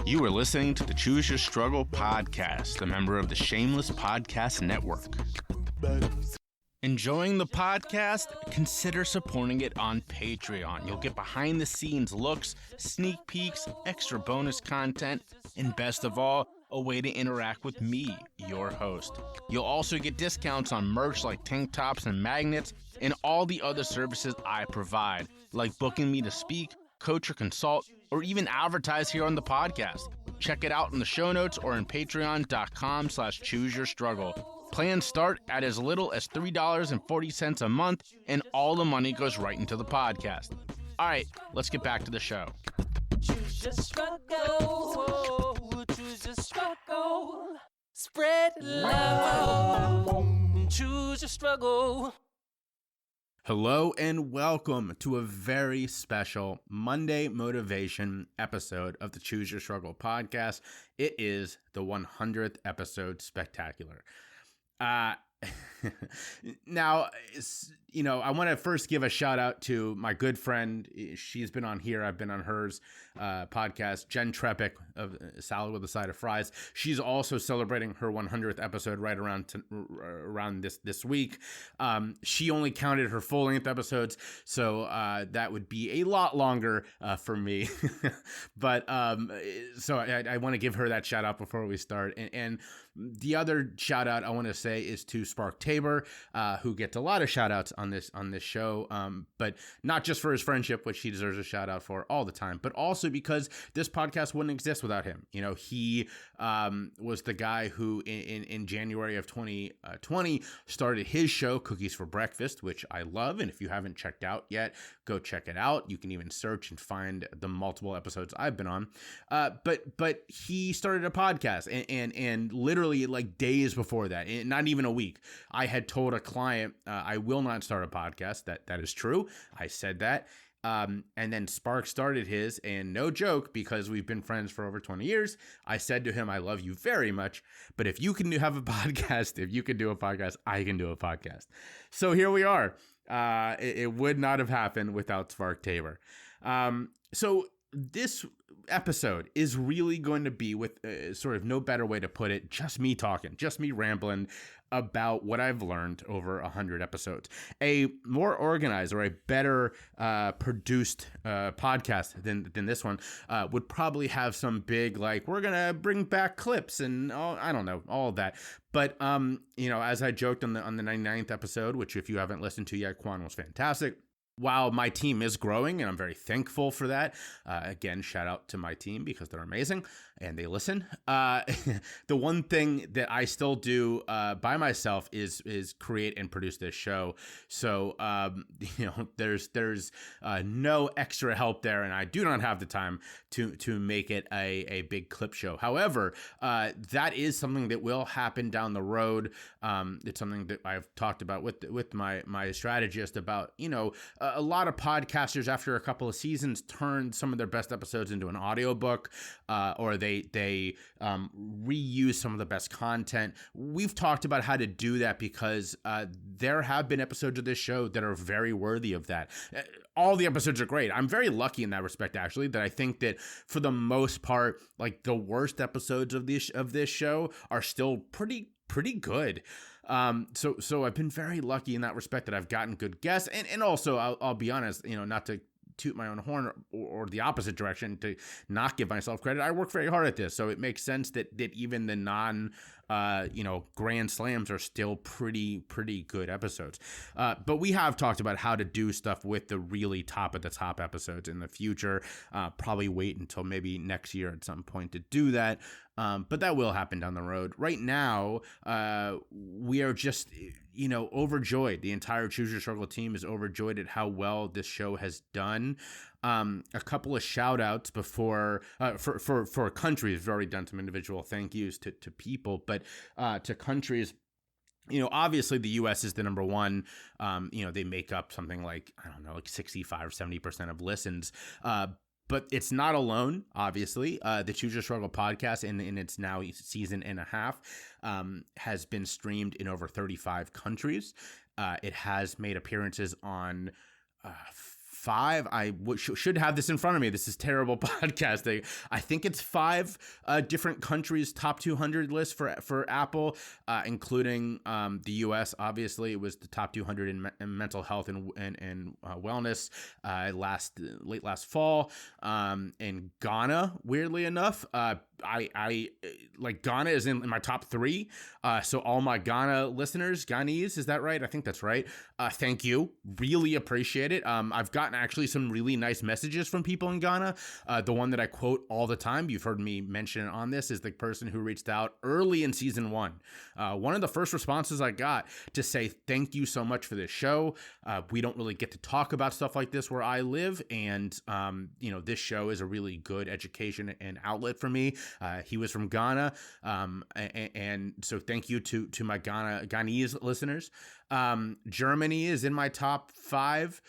You are listening to the Choose Your Struggle podcast, a member of the Shameless Podcast Network. Enjoying the podcast? Consider supporting it on Patreon. You'll get behind the scenes looks, sneak peeks, extra bonus content, and best of all, a way to interact with me, your host. You'll also get discounts on merch like tank tops and magnets and all the other services I provide, like booking me to speak, coach or consult, or even advertise here on the podcast. Check it out in the show notes or in patreon.com/chooseyourstruggle. Plans start at as little as $3.40 a month, and all the money goes right into the podcast. All right, let's get back to the show. Choose your struggle. Choose your struggle. Spread love. Choose your struggle. Hello and welcome to a very special Monday motivation episode of the Choose Your Struggle podcast. It is the 100th episode spectacular. Now, I want to first give a shout out to my good friend. She's been on here. I've been on hers podcast, Jen Trepic of Salad with a Side of Fries. She's also celebrating her 100th episode right around this week. She only counted her full length episodes, so that would be a lot longer for me. But so I want to give her that shout out before we start. And the other shout out I want to say is to Spark Tabor, who gets a lot of shout outs on this show, but not just for his friendship, which he deserves a shout out for all the time, but also because this podcast wouldn't exist without him. You know, he was the guy who in January of 2020 started his show, Cookies for Breakfast, which I love. And if you haven't checked out yet, go check it out. You can even search and find the multiple episodes I've been on. But he started a podcast and literally like days before that, not even a week, I had told a client, I will not start a podcast. That is true. I said that. And then Spark started his, and no joke, because we've been friends for over 20 years, I said to him, I love you very much, but if you can have a podcast, if you can do a podcast, I can do a podcast. So here we are. It would not have happened without Spark Tabor. So this episode is really going to be, with sort of no better way to put it, just me talking, just me rambling about what I've learned over 100 episodes. A more organized or a better produced podcast than this one would probably have some big, like, we're going to bring back clips and I don't know, all of that. But, as I joked on the 99th episode, which if you haven't listened to yet, Quan was fantastic. While my team is growing, and I'm very thankful for that, again, shout out to my team because they're amazing and they listen. The one thing that I still do by myself is create and produce this show. So, there's no extra help there, and I do not have the time to make it a big clip show. However, that is something that will happen down the road. It's something that I've talked about with my strategist about, a lot of podcasters after a couple of seasons turn some of their best episodes into an audiobook, or they reuse some of the best content. We've talked about how to do that because there have been episodes of this show that are very worthy of that. All the episodes are great. I'm very lucky in that respect, actually, that I think that for the most part, like the worst episodes of this show are still pretty good. So I've been very lucky in that respect that I've gotten good guests. And also I'll be honest, not to toot my own horn or the opposite direction, to not give myself credit. I work very hard at this. So it makes sense that even the grand slams are still pretty good episodes. But we have talked about how to do stuff with the really top of the top episodes in the future. Probably wait until maybe next year at some point to do that. But that will happen down the road. Right now, we are just, overjoyed. The entire Choose Your Struggle team is overjoyed at how well this show has done. A couple of shout outs before, for countries. We've already done some individual thank yous to people, but to countries. Obviously the U.S. is the number one. They make up something like, 65, 70% of listens. But it's not alone, obviously. The Choose Your Struggle podcast in its now season and a half has been streamed in over 35 countries. It has made appearances on 5. I should have this in front of me. This is terrible podcasting. I think it's 5 different countries top 200 list for Apple, including the U.S. Obviously, it was the top 200 in mental health and wellness late last fall. And Ghana, weirdly enough, I like Ghana is in my top 3. So all my Ghana listeners, Ghanese, is that right? I think that's right. Thank you. Really appreciate it. I've gotten actually some really nice messages from people in Ghana. The one that I quote all the time, you've heard me mention it on this, is the person who reached out early in season 1. One of the first responses I got to say thank you so much for this show. We don't really get to talk about stuff like this where I live, and this show is a really good education and outlet for me. He was from Ghana, and so thank you to my Ghanese listeners. Germany is in my top 5.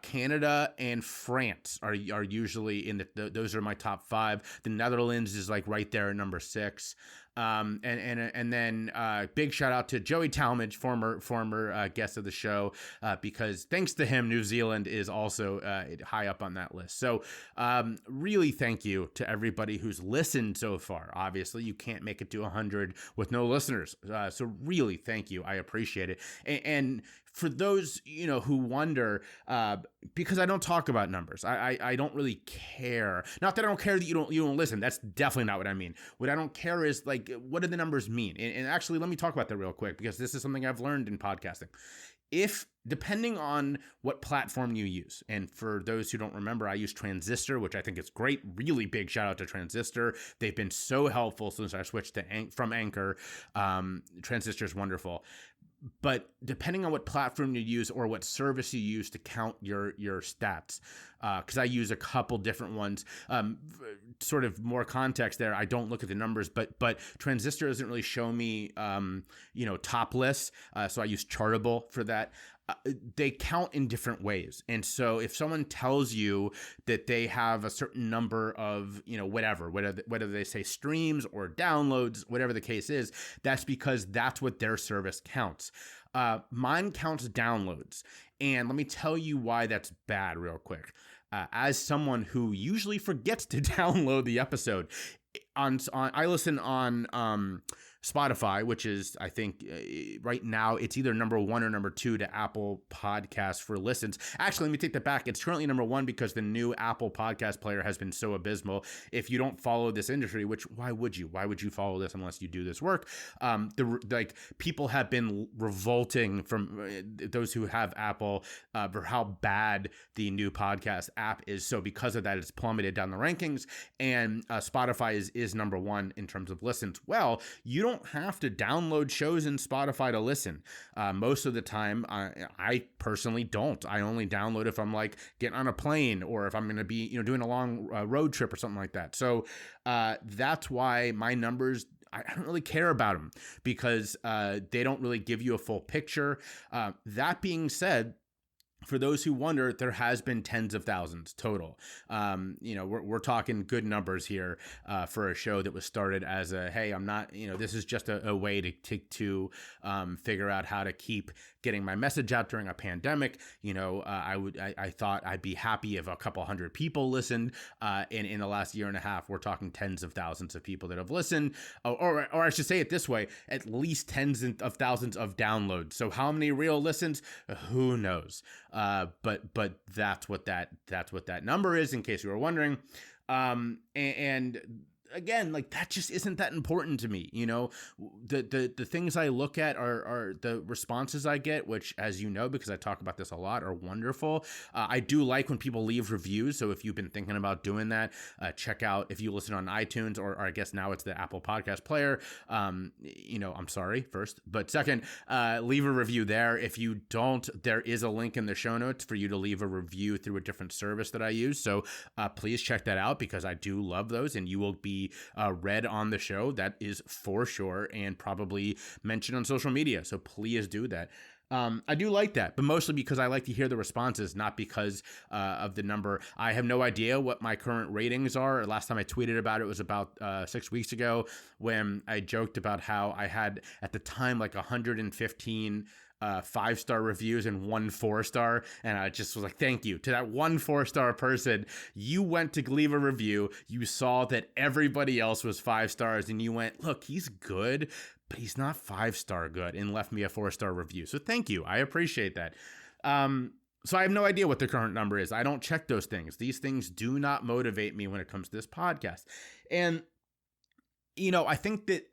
Canada and France are usually in those are my top 5. The Netherlands is like right there at number 6. And then big shout out to Joey Talmadge, former guest of the show, because thanks to him, New Zealand is also high up on that list. So really thank you to everybody who's listened so far. Obviously, you can't make it to 100 with no listeners. So really thank you. I appreciate it. And for those, who wonder, because I don't talk about numbers, I don't really care. Not that I don't care that you don't listen. That's definitely not what I mean. What I don't care is, like, what do the numbers mean? And actually, let me talk about that real quick, because this is something I've learned in podcasting. Depending on what platform you use, and for those who don't remember, I use Transistor, which I think is great. Really big shout out to Transistor. They've been so helpful since I switched from Anchor. Transistor is wonderful. But depending on what platform you use or what service you use to count your stats, because I use a couple different ones, sort of more context there. I don't look at the numbers, but Transistor doesn't really show me, top lists. So I use Chartable for that. They count in different ways. And so if someone tells you that they have a certain number of, whether they say streams or downloads, whatever the case is, that's because that's what their service counts. Mine counts downloads. And let me tell you why that's bad real quick. As someone who usually forgets to download the episode, I listen on Spotify, which is, I think, right now, it's either number 1 or number 2 to Apple Podcasts for listens. Actually, let me take that back. It's currently number 1 because the new Apple Podcast player has been so abysmal. If you don't follow this industry, which why would you? Why would you follow this unless you do this work? People have been revolting from those who have Apple for how bad the new podcast app is. So because of that, it's plummeted down the rankings, and Spotify is number 1 in terms of listens. Well, you don't have to download shows in Spotify to listen. Most of the time, I personally don't. I only download if I'm like getting on a plane, or if I'm going to be doing a long road trip or something like that. So that's why my numbers, I don't really care about them, because they don't really give you a full picture. That being said, for those who wonder, there has been tens of thousands total. We're talking good numbers here for a show that was started as hey, I'm not, this is just a way to figure out how to keep getting my message out during a pandemic. I thought I'd be happy if a couple hundred people listened. In the last year and a half, we're talking tens of thousands of people that have listened, or I should say it this way, at least tens of thousands of downloads. So how many real listens? Who knows? But that's what that number is, in case you were wondering. And again, like, that just isn't that important to me. The things I look at are the responses I get, which, as you know, because I talk about this a lot, are wonderful. I do like when people leave reviews. So if you've been thinking about doing that, check out, if you listen on iTunes, or I guess now it's the Apple Podcast player. I'm sorry, first, but second, leave a review there. If you don't, there is a link in the show notes for you to leave a review through a different service that I use. So please check that out, because I do love those, and you will be read on the show. That is for sure, and probably mentioned on social media. So please do that. I do like that, but mostly because I like to hear the responses, not because of the number. I have no idea what my current ratings are. Last time I tweeted about it was about 6 weeks ago, when I joked about how I had, at the time, like 115 5-star reviews and 1 4-star. And I just was like, thank you to that 1 4-star person. You went to leave a review. You saw that everybody else was 5 stars and you went, look, he's good, but he's not 5-star good, and left me a 4-star review. So thank you. I appreciate that. So I have no idea what the current number is. I don't check those things. These things do not motivate me when it comes to this podcast. And I think that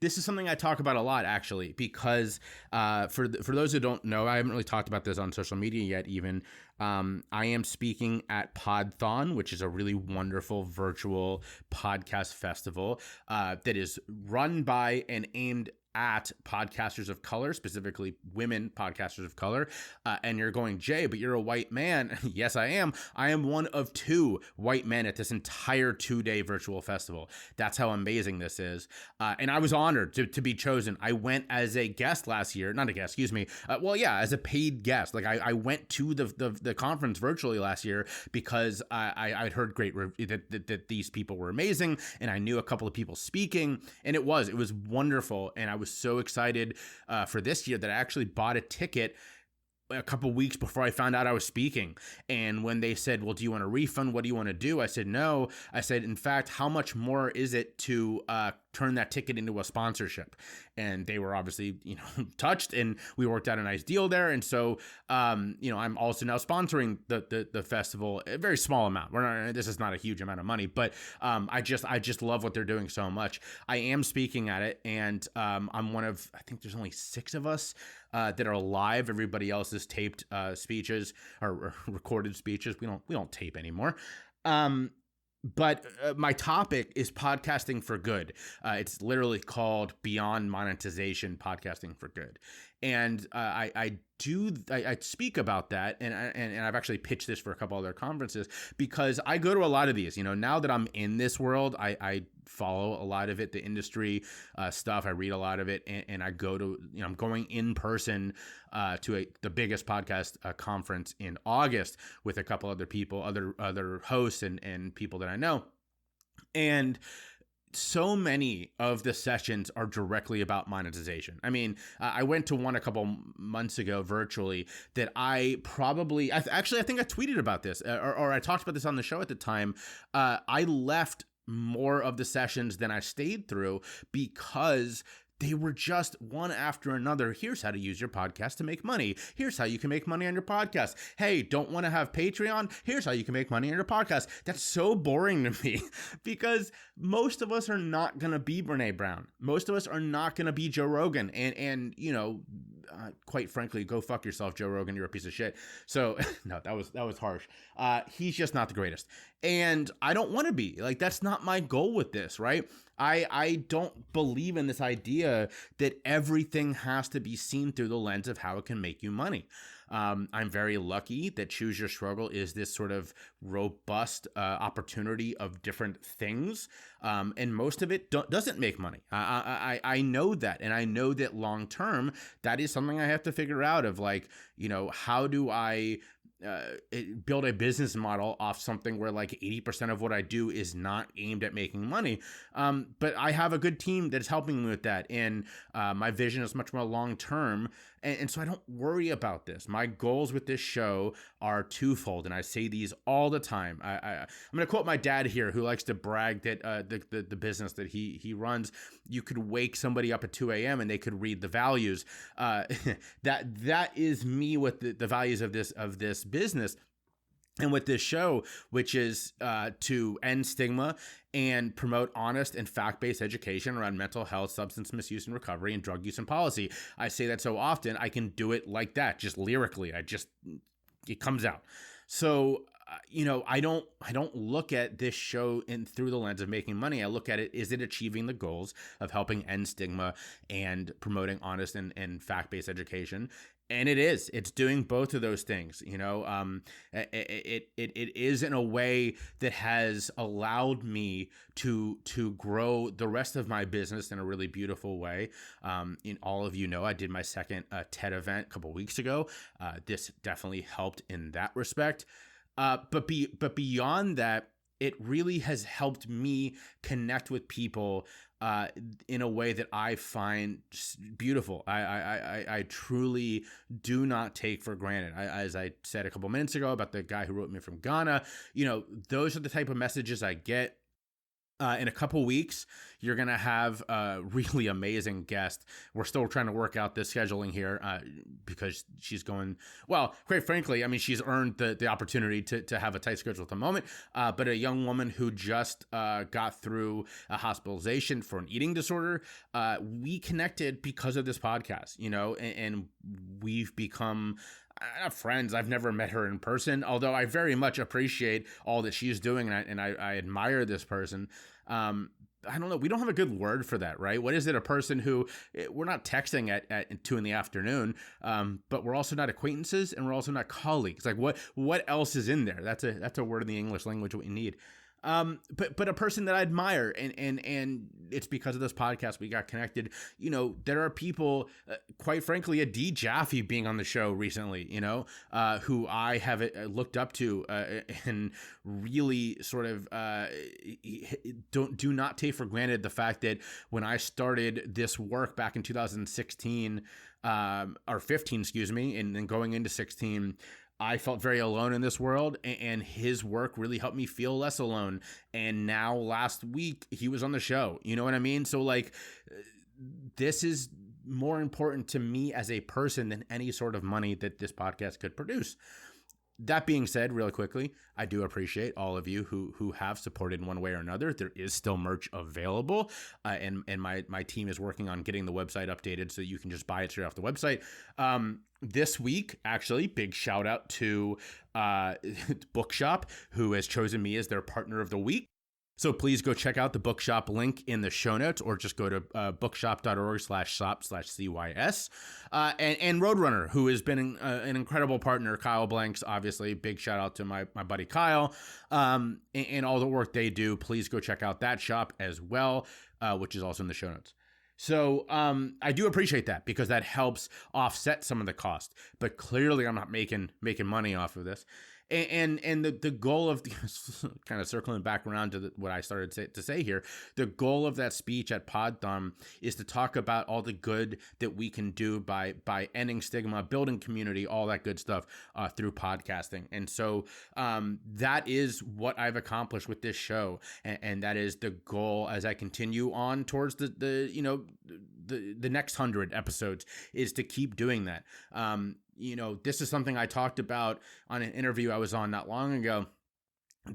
this is something I talk about a lot, actually, because for those who don't know, I haven't really talked about this on social media yet even. I am speaking at PodThon, which is a really wonderful virtual podcast festival that is run by and aimed at podcasters of color, specifically women podcasters of color. And you're going, Jay, but you're a white man. Yes, I am. I am one of 2 white men at this entire 2-day virtual festival. That's how amazing this is. And I was honored to be chosen. I went as a guest last year, not a guest, excuse me. As a paid guest. Like I went to the conference virtually last year because I'd heard that these people were amazing, and I knew a couple of people speaking, and it was wonderful. And I was so excited for this year that I actually bought a ticket a couple weeks before I found out I was speaking. And when they said, well, do you want a refund? What do you want to do? I said, no. I said, in fact, how much more is it to turn that ticket into a sponsorship? And they were obviously, touched, and we worked out a nice deal there. And so, I'm also now sponsoring the festival, a very small amount. This is not a huge amount of money, but I just love what they're doing so much. I am speaking at it, and I'm one of, I think there's only 6 of us that are live. Everybody else is taped speeches or recorded speeches. We don't tape anymore. But my topic is podcasting for good. It's literally called Beyond Monetization, Podcasting for Good. And I speak about that, and I've actually pitched this for a couple other conferences because I go to a lot of these. Now that I'm in this world, I follow a lot of it, the industry stuff. I read a lot of it, and I go to, I'm going in person to the biggest podcast conference in August with a couple other people, other hosts and people that I know. And so many of the sessions are directly about monetization. I mean, I went to one a couple months ago virtually that I think I tweeted about this or I talked about this on the show at the time. I left more of the sessions than I stayed through because they were just one after another. Here's how to use your podcast to make money. Here's how you can make money on your podcast. Hey, don't want to have Patreon? Here's how you can make money on your podcast. That's so boring to me because most of us are not going to be Brene Brown. Most of us are not going to be Joe Rogan. And quite frankly, go fuck yourself, Joe Rogan. You're a piece of shit. So no, that was harsh. He's just not the greatest. And I don't want to be. Like, that's not my goal with this, right? I don't believe in this idea that everything has to be seen through the lens of how it can make you money. I'm very lucky that Choose Your Struggle is this sort of robust opportunity of different things. And most of it doesn't make money. I know that. And I know that long term, that is something I have to figure out of how do I build a business model off something where like 80% of what I do is not aimed at making money. But I have a good team that is helping me with that. And my vision is much more long-term. And so I don't worry about this. My goals with this show are twofold. And I say these all the time. I'm going to quote my dad here, who likes to brag that the business that he runs, you could wake somebody up at 2 a.m. and they could read the values. That is me with the values of this business. And with this show, which is to end stigma and promote honest and fact-based education around mental health, substance misuse and recovery, and drug use and policy. I say that so often, I can do it like that, just lyrically. It comes out. So, I don't look at this show through the lens of making money. I look at it, is it achieving the goals of helping end stigma and promoting honest and fact-based education? And it is. It's doing both of those things. It is in a way that has allowed me to grow the rest of my business in a really beautiful way. All of I did my second TED event a couple weeks ago. This definitely helped in that respect. But beyond that, it really has helped me connect with people in a way that I find just beautiful. I truly do not take for granted. As I said a couple minutes ago about the guy who wrote me from Ghana, those are the type of messages I get. In a couple weeks, you're going to have a really amazing guest. We're still trying to work out this scheduling here because she's going, well, quite frankly, I mean, she's earned the opportunity to have a tight schedule at the moment, but a young woman who just got through a hospitalization for an eating disorder, we connected because of this podcast, and we've become not friends. I've never met her in person, although I very much appreciate all that she's doing, and I admire this person. I don't know. We don't have a good word for that, right? What is it? A person who we're not texting at 2 p.m, but we're also not acquaintances, and we're also not colleagues. Like what else is in there? That's a word in the English language we need. But a person that I admire, and it's because of this podcast we got connected. There are people, quite frankly, a D Jaffe being on the show recently, who I have looked up to and really sort of do not take for granted the fact that when I started this work back in 2016 or 15, excuse me, and then going into 16. I felt very alone in this world, and his work really helped me feel less alone. And now last week he was on the show, you know what I mean? So this is more important to me as a person than any sort of money that this podcast could produce. That being said, really quickly, I do appreciate all of you who have supported in one way or another. There is still merch available, and my team is working on getting the website updated so you can just buy it straight off the website. This week, actually, big shout out to Bookshop, who has chosen me as their partner of the week. So please go check out the Bookshop link in the show notes, or just go to bookshop.org/shop/CYS. And Roadrunner, who has been an incredible partner. Kyle Blanks, obviously, big shout out to my buddy Kyle, and all the work they do. Please go check out that shop as well, which is also in the show notes. So I do appreciate that because that helps offset some of the cost. But clearly I'm not making money off of this. And the goal of kind of circling back around to what I started to say here, the goal of that speech at PodThumb is to talk about all the good that we can do by ending stigma, building community, all that good stuff through podcasting. And so that is what I've accomplished with this show, and that is the goal as I continue on towards the next 100 episodes, is to keep doing that. This is something I talked about on an interview I was on not long ago,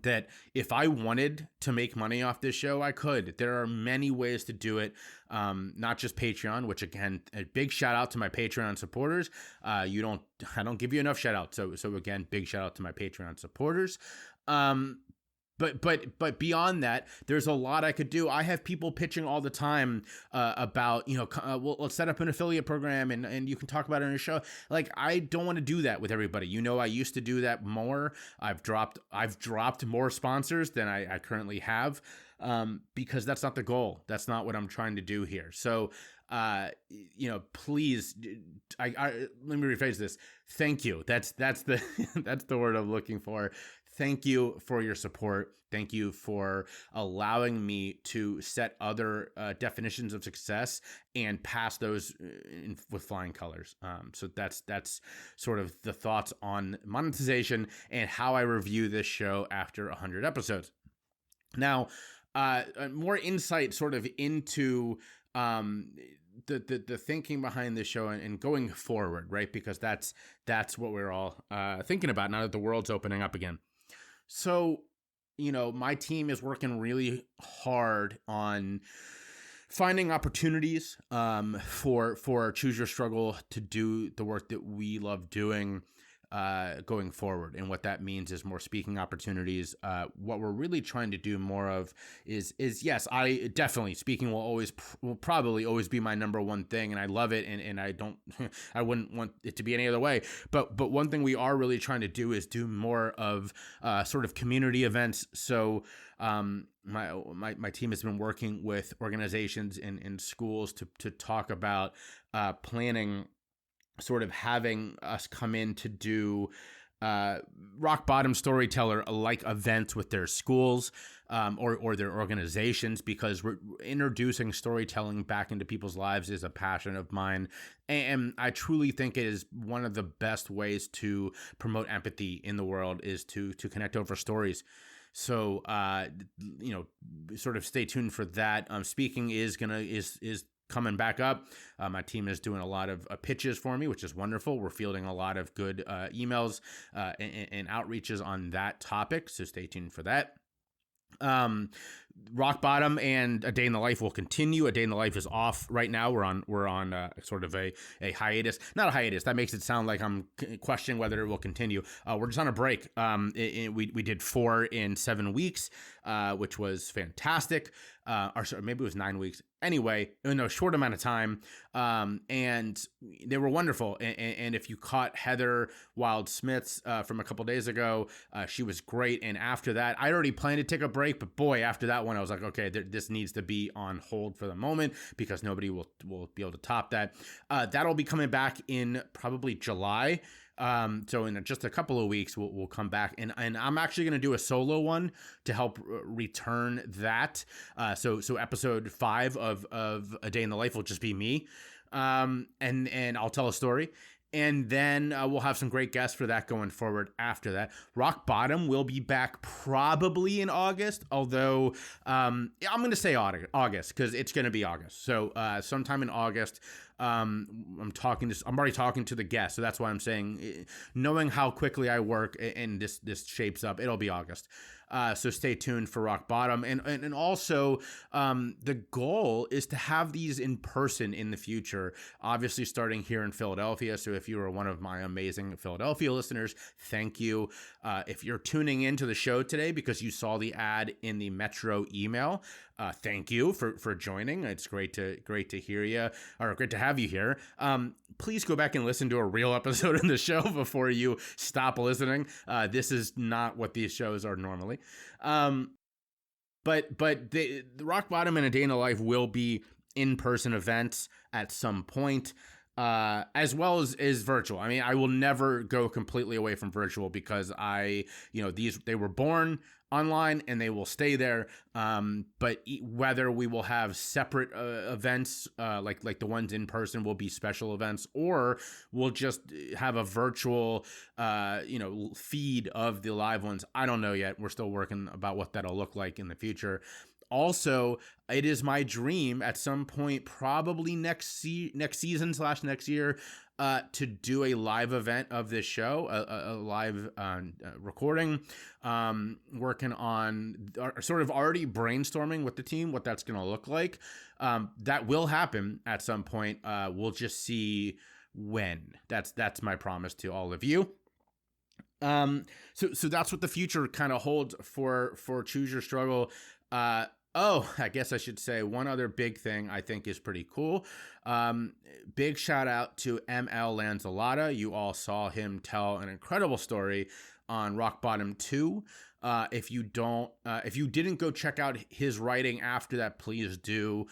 that if I wanted to make money off this show, I could. There are many ways to do it, not just Patreon, which again, a big shout out to my Patreon supporters. I don't give you enough shout out. So again, big shout out to my Patreon supporters. But beyond that, there's a lot I could do. I have people pitching all the time about, well, let's set up an affiliate program and you can talk about it on your show. Like, I don't want to do that with everybody. I used to do that more. I've dropped more sponsors than I currently have, because that's not the goal. That's not what I'm trying to do here. So, please, let me rephrase this. Thank you. That's the that's the word I'm looking for. Thank you for your support. Thank you for allowing me to set other definitions of success and pass those with flying colors. So that's sort of the thoughts on monetization and how I review this show after 100 episodes. Now, more insight sort of into the thinking behind this show and going forward, right? Because that's what we're all thinking about now that the world's opening up again. So, my team is working really hard on finding opportunities for Choose Your Struggle to do the work that we love doing going forward. And what that means is more speaking opportunities. What we're really trying to do more of is yes, I definitely, speaking will probably always be my number one thing, and I love it, and I wouldn't want it to be any other way. But one thing we are really trying to do is do more of sort of community events. So my team has been working with organizations in schools to talk about planning, sort of having us come in to do uh, rock bottom storyteller like events with their schools or their organizations, because we're introducing storytelling back into people's lives is a passion of mine. And I truly think it is one of the best ways to promote empathy in the world is to connect over stories. So, sort of stay tuned for that. Speaking is coming back up. My team is doing a lot of pitches for me, which is wonderful. We're fielding a lot of good emails and outreaches on that topic. So stay tuned for that. Rock Bottom and A Day in the Life will continue. A Day in the Life is off right now. We're on sort of a hiatus. Not a hiatus. That makes it sound like I'm questioning whether it will continue. We're just on a break. We did 4 in 7 weeks, which was fantastic. Or sorry, maybe it was 9 weeks. Anyway, in a short amount of time, and they were wonderful. And if you caught Heather Wild-Smith's from a couple days ago, she was great. And after that, I already planned to take a break, but boy, after that one, I was like, okay, this needs to be on hold for the moment because nobody will be able to top that. That'll be coming back in probably July. So in just a couple of weeks, we'll come back, and I'm actually going to do a solo one to help return that. So episode 5 of A Day in the Life will just be me, and I'll tell a story. And then we'll have some great guests for that going forward after that. Rock Bottom will be back probably in August, although I'm going to say August because it's going to be August. So sometime in August, I'm already talking to the guests. So that's why I'm saying, knowing how quickly I work and this shapes up, it'll be August. So stay tuned for Rock Bottom. And also, the goal is to have these in person in the future, obviously starting here in Philadelphia. So if you are one of my amazing Philadelphia listeners, thank you. If you're tuning into the show today because you saw the ad in the Metro email, thank you for joining. It's great to hear you, or great to have you here. Please go back and listen to a real episode of the show before you stop listening. This is not what these shows are normally. But the Rock Bottom and A Day in the Life will be in-person events at some point. As well as virtual. I mean, I will never go completely away from virtual because they were born online and they will stay there. But whether we will have separate events, like the ones in person will be special events, or we'll just have a virtual, feed of the live ones. I don't know yet. We're still working about what that'll look like in the future. Also, it is my dream at some point, probably next season / next year, to do a live event of this show, a live recording, working on sort of already brainstorming with the team what that's going to look like. That will happen at some point. We'll just see when. That's my promise to all of you. So that's what the future kind of holds for Choose Your Struggle. I guess I should say one other big thing I think is pretty cool. Big shout out to ML Lanzalata. You all saw him tell an incredible story on Rock Bottom 2. If you didn't go check out his writing after that, please do.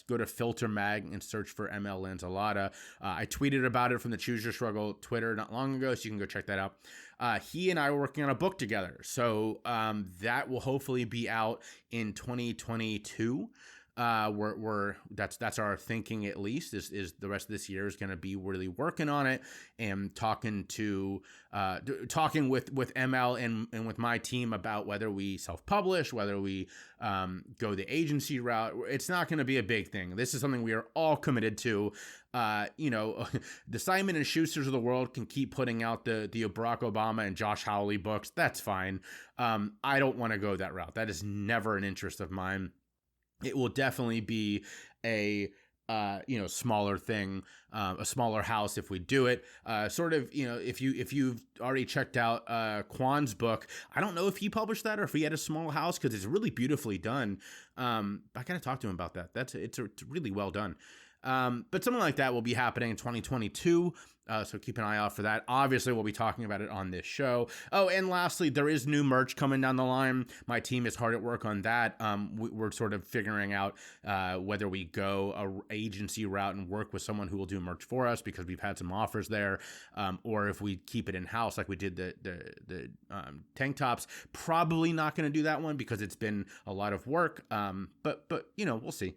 Go to Filter Mag and search for ML Lanzalata. I tweeted about it from the Choose Your Struggle Twitter not long ago, so you can go check that out. He and I are working on a book together, so that will hopefully be out in 2022. That's our thinking, at least, is the rest of this year is going to be really working on it and talking with ML and with my team about whether we self-publish, whether we go the agency route. It's not going to be a big thing. This is something we are all committed to. The Simon and Schusters of the world can keep putting out the Barack Obama and Josh Hawley books. That's fine. I don't want to go that route. That is never an interest of mine. It will definitely be a smaller thing, a smaller house if we do it. If you've already checked out Kwan's book, I don't know if he published that or if he had a small house because it's really beautifully done. I gotta talk to him about that. It's really well done. But something like that will be happening in 2022. So keep an eye out for that. Obviously, we'll be talking about it on this show. Oh, and lastly, there is new merch coming down the line. My team is hard at work on that. We're sort of figuring out whether we go a agency route and work with someone who will do merch for us, because we've had some offers there, or if we keep it in house like we did the tank tops. Probably not going to do that one because it's been a lot of work. But we'll see.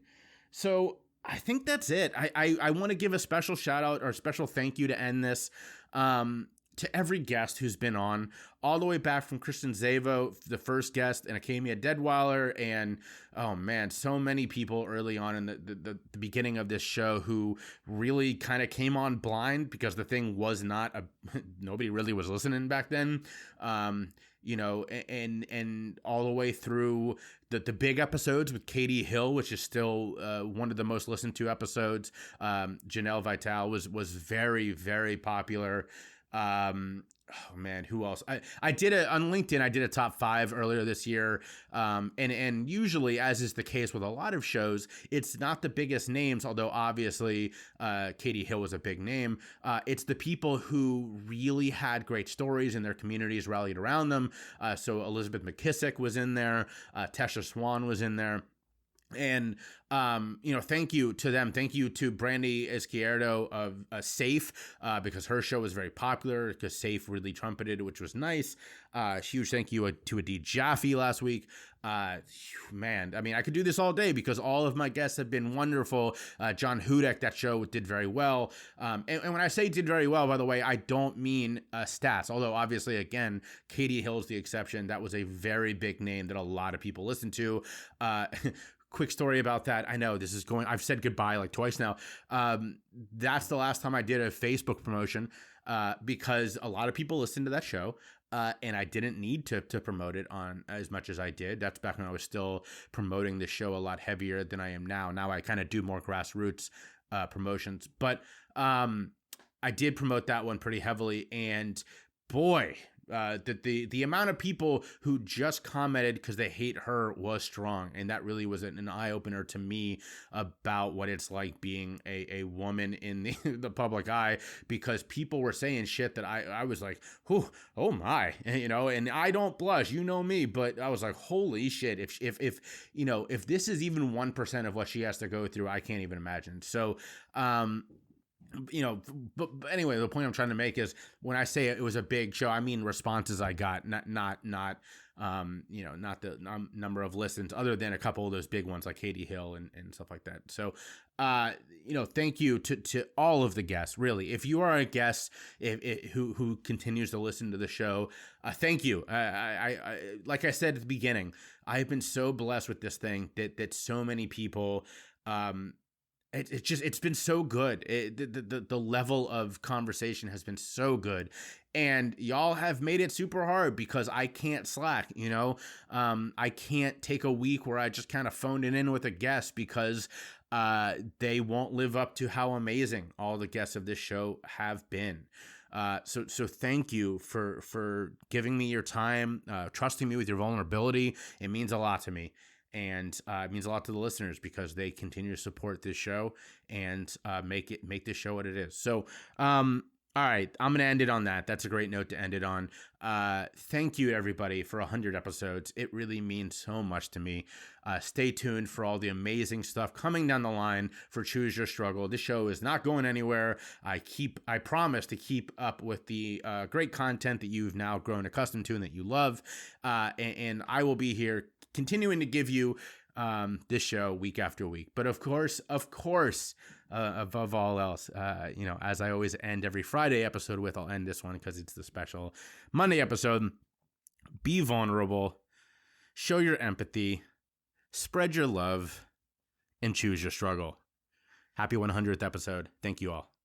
So I think that's it. I want to give a special shout out or a special thank you to end this to every guest who's been on, all the way back from Christian Zavo, the first guest, and Akemia Deadweiler, and oh man, so many people early on in the beginning of this show who really kind of came on blind because the thing was not nobody really was listening back then. And all the way through the big episodes with Katie Hill, which is still one of the most listened to episodes. Janelle Vital was very, very popular. Oh man, who else? I did on LinkedIn. I did a top 5 earlier this year. And usually, as is the case with a lot of shows, it's not the biggest names, although obviously Katie Hill was a big name. It's the people who really had great stories and their communities rallied around them. So Elizabeth McKissick was in there. Tesha Swan was in there. And, thank you to them. Thank you to Brandy Izquierdo of Safe, because her show was very popular, because Safe really trumpeted, which was nice. Huge thank you to Adee Jaffe last week. Man, I mean, I could do this all day because all of my guests have been wonderful. John Hudek, that show did very well. And when I say did very well, by the way, I don't mean stats, although obviously, again, Katie Hill's the exception. That was a very big name that a lot of people listen to. Quick story about that. I know I've said goodbye like twice now. That's the last time I did a Facebook promotion because a lot of people listened to that show. And I didn't need to promote it on as much as I did. That's back when I was still promoting the show a lot heavier than I am now. Now I kind of do more grassroots promotions. But I did promote that one pretty heavily. And boy, the amount of people who just commented because they hate her was strong, and that really was an eye-opener to me about what it's like being a woman in the public eye, because people were saying shit that I was like, oh my, and I don't blush, me, but I was like, holy shit, if this is even 1% of what she has to go through, I can't even imagine. So but anyway, the point I'm trying to make is when I say it was a big show, I mean responses I got, not the number of listens, other than a couple of those big ones like Katie Hill and stuff like that. So, thank you to all of the guests. Really, if you are a guest who continues to listen to the show, thank you. I like I said at the beginning, I've been so blessed with this thing that so many people. It's been so good. The level of conversation has been so good, and y'all have made it super hard because I can't slack. I can't take a week where I just kind of phoned it in with a guest because they won't live up to how amazing all the guests of this show have been. So thank you for giving me your time, trusting me with your vulnerability. It means a lot to me. And it means a lot to the listeners because they continue to support this show and make this show what it is. So, all right, I'm going to end it on that. That's a great note to end it on. Thank you, everybody, for 100 episodes. It really means so much to me. Stay tuned for all the amazing stuff coming down the line for Choose Your Struggle. This show is not going anywhere. I promise to keep up with the great content that you've now grown accustomed to and that you love. And I will be here continuing to give you this show week after week. But of course, above all else, as I always end every Friday episode with, I'll end this one because it's the special Monday episode. Be vulnerable, show your empathy, spread your love, and choose your struggle. Happy 100th episode. Thank you all.